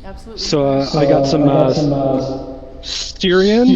Absolutely So fine. I got some Styrian.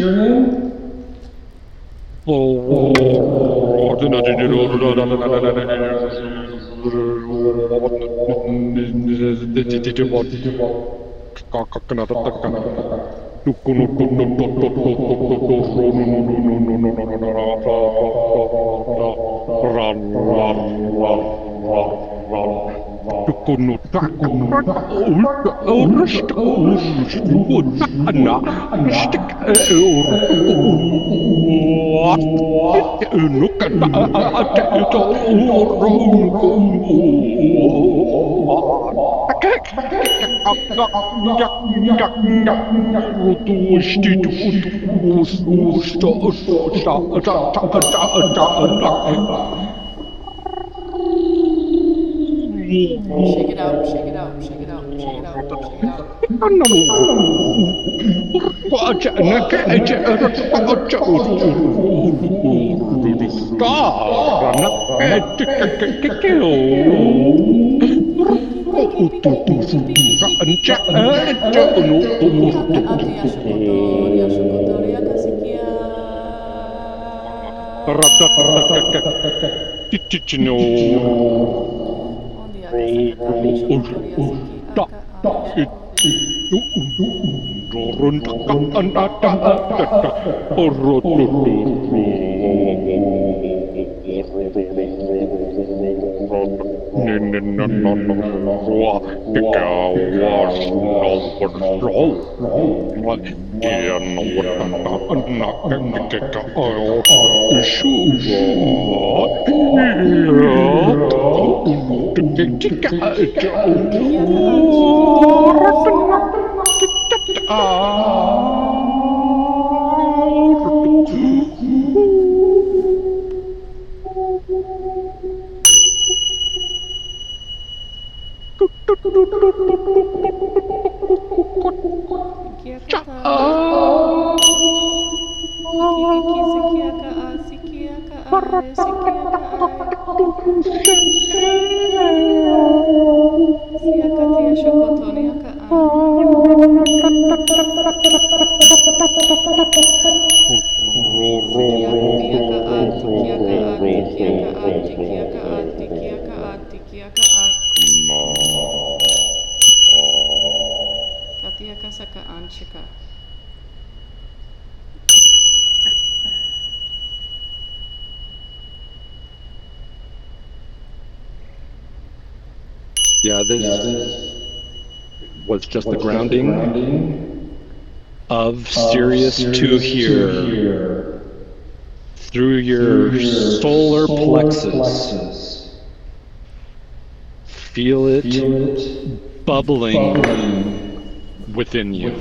Shake it out, shake it out, shake it out, shake it out, shake it out. Piki piki piki piki piki. Haka atu ya shokotori akasikia. Ondi akasakatari shokotori asiki aka atu shoko. Kiki aka an shiki kiki aka shika. Kiki aka ta. Kiki kiki siki aka a siki aka ai siki aka ai. Si aka tia shokotoni aka an. Tiki aka an tiki aka an tiki aka an tiki aka an tiki aka an tiki aka an. Kati aka saka an shika. Yeah, this was just the grounding of Sirius 2 here through your solar plexus. Feel it bubbling within you.